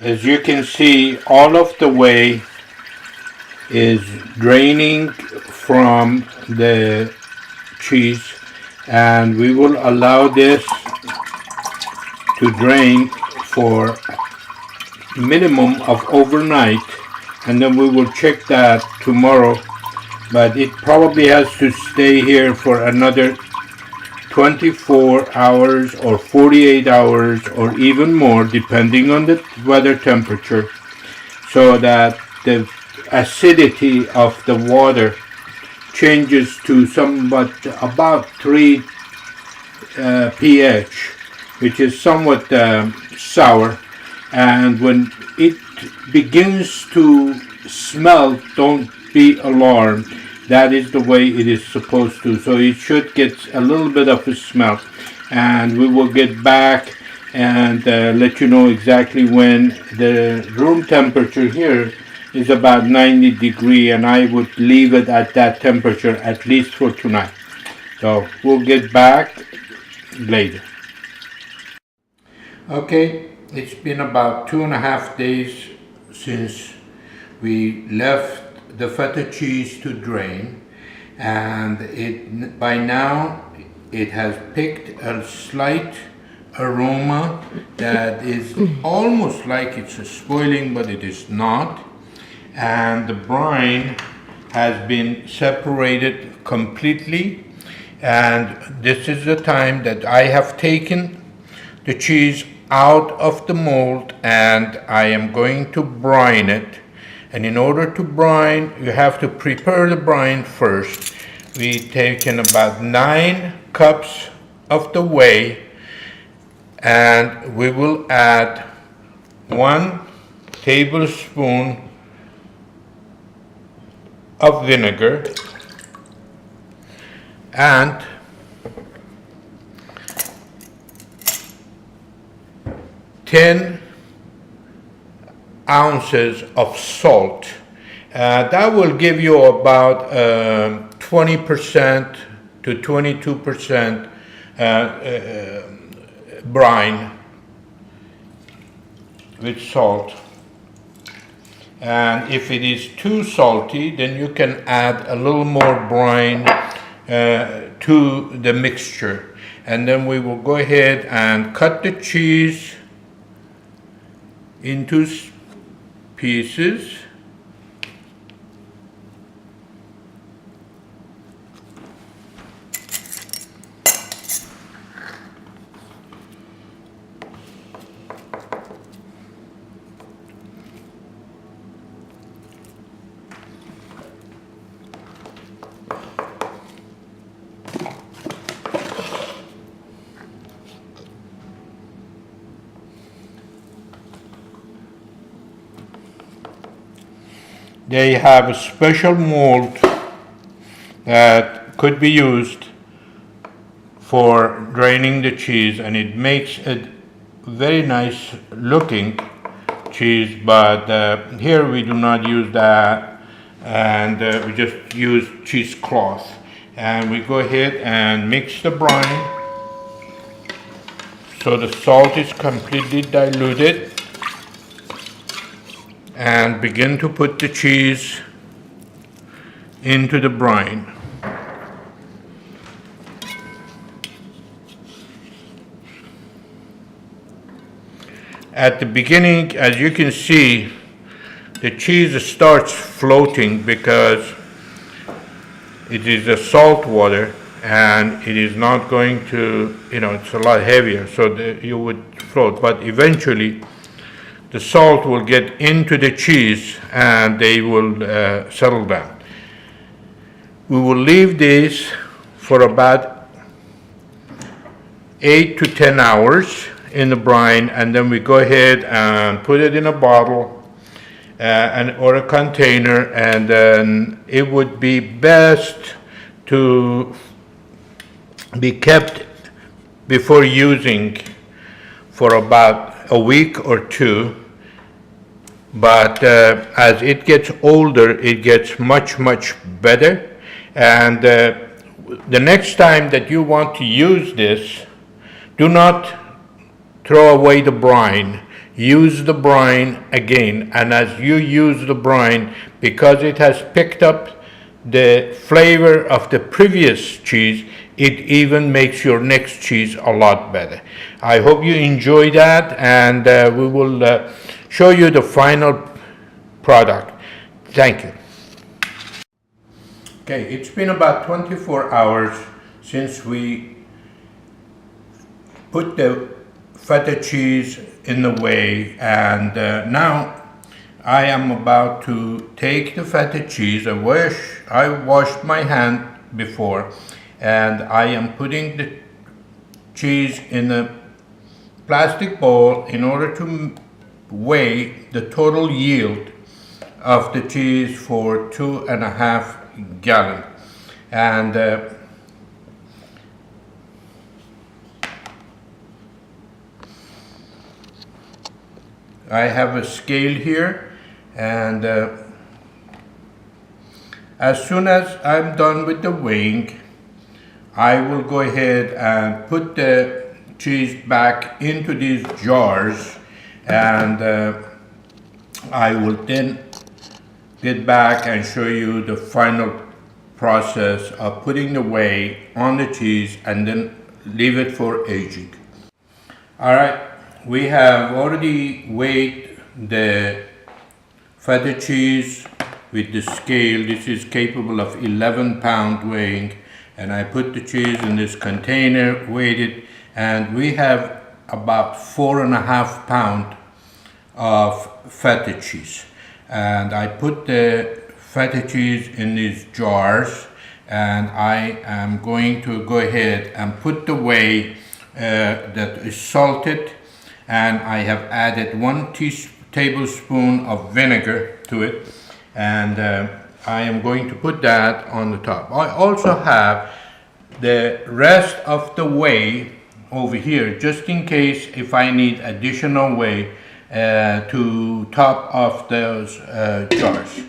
As you can see, all of the whey is draining from the cheese, and we will allow this to drain for minimum of overnight, and then we will check that tomorrow, but it probably has to stay here for another 24 hours or 48 hours or even more, depending on the weather temperature, so that the acidity of the water changes to somewhat about 3 pH, which is somewhat sour. And when it begins to smell, don't be alarmed. That is the way it is supposed to. So it should get a little bit of a smell. And we will get back and let you know exactly when. The room temperature here is about 90 degrees, and I would leave it at that temperature at least for tonight. So we'll get back later. Okay, it's been about 2.5 days since we left the feta cheese to drain, and by now it has picked a slight aroma that is almost like it's spoiling, but it is not. And the brine has been separated completely, and this is the time that I have taken the cheese out of the mold, and I am going to brine it. And in order to brine, you have to prepare the brine first. We've taken about 9 cups of the whey, and we will add 1 tablespoon of vinegar and 10 ounces of salt. That will give you about 20% to 22% brine with salt. And if it is too salty, then you can add a little more brine to the mixture. And then we will go ahead and cut the cheese into pieces. They have a special mold that could be used for draining the cheese, and it makes it very nice looking cheese, but here we do not use that, and we just use cheesecloth. And we go ahead and mix the brine so the salt is completely diluted, and begin to put the cheese into the brine. At the beginning, as you can see, the cheese starts floating because it is a salt water, and it is not going to, it's a lot heavier, so you would float, but eventually the salt will get into the cheese and they will settle down. We will leave this for about 8 to 10 hours in the brine, and then we go ahead and put it in a bottle or a container, and then it would be best to be kept before using for about a week or 2, but as it gets older, it gets much better. And the next time that you want to use this, do not throw away the brine. use the brine again. And as you use the brine, because it has picked up the flavor of the previous cheese, it even makes your next cheese a lot better. I hope you enjoy that, and we will show you the final product. Thank you. Okay, it's been about 24 hours since we put the feta cheese in the whey, and now I am about to take the feta cheese. I washed my hand before, and I am putting the cheese in a plastic bowl in order to weigh the total yield of the cheese for 2.5 gallons. And I have a scale here, and as soon as I'm done with the weighing, I will go ahead and put the cheese back into these jars, and I will then get back and show you the final process of putting the whey on the cheese and then leave it for aging. Alright, we have already weighed the feta cheese with the scale. This is capable of 11-pound weighing, and I put the cheese in this container, weighed it, and we have about 4.5 pounds of feta cheese. And I put the feta cheese in these jars, and I am going to go ahead and put the whey that is salted, and I have added 1 tablespoon of vinegar to it, and I am going to put that on the top. I also have the rest of the whey over here, just in case if I need additional whey to top off those jars.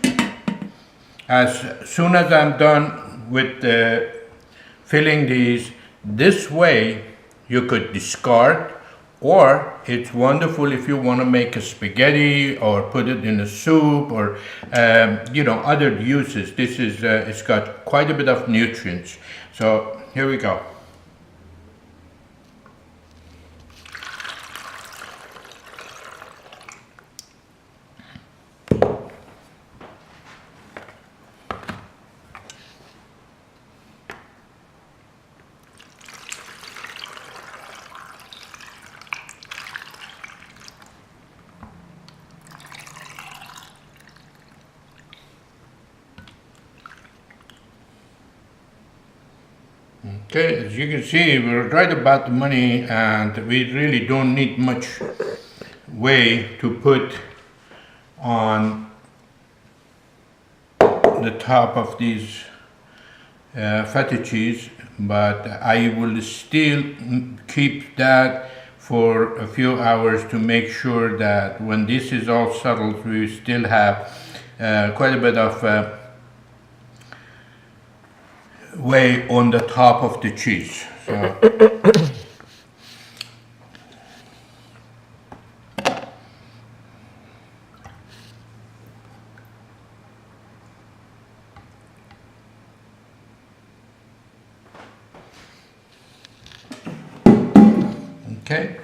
As soon as I'm done with filling these, this way you could discard, or it's wonderful if you want to make a spaghetti or put it in a soup, or other uses. This is it's got quite a bit of nutrients. So here we go. Okay, as you can see, we're right about the money, and we really don't need much whey to put on the top of these feta cheese, but I will still keep that for a few hours to make sure that when this is all settled, we still have quite a bit of whey on the top of the cheese. So okay,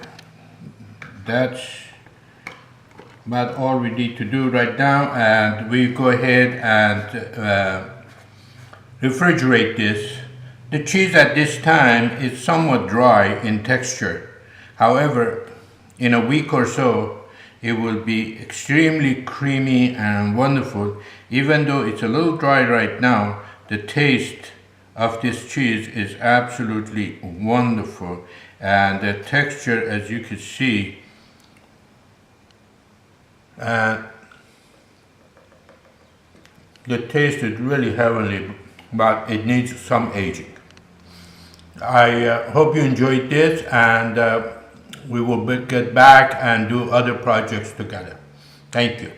that's about all we need to do right now, and we go ahead and refrigerate this. The cheese at this time is somewhat dry in texture. However, in a week or so, it will be extremely creamy and wonderful. Even though it's a little dry right now, the taste of this cheese is absolutely wonderful. And the texture, as you can see, the taste is really heavenly, but it needs some aging. I hope you enjoyed this, and we will get back and do other projects together. Thank you.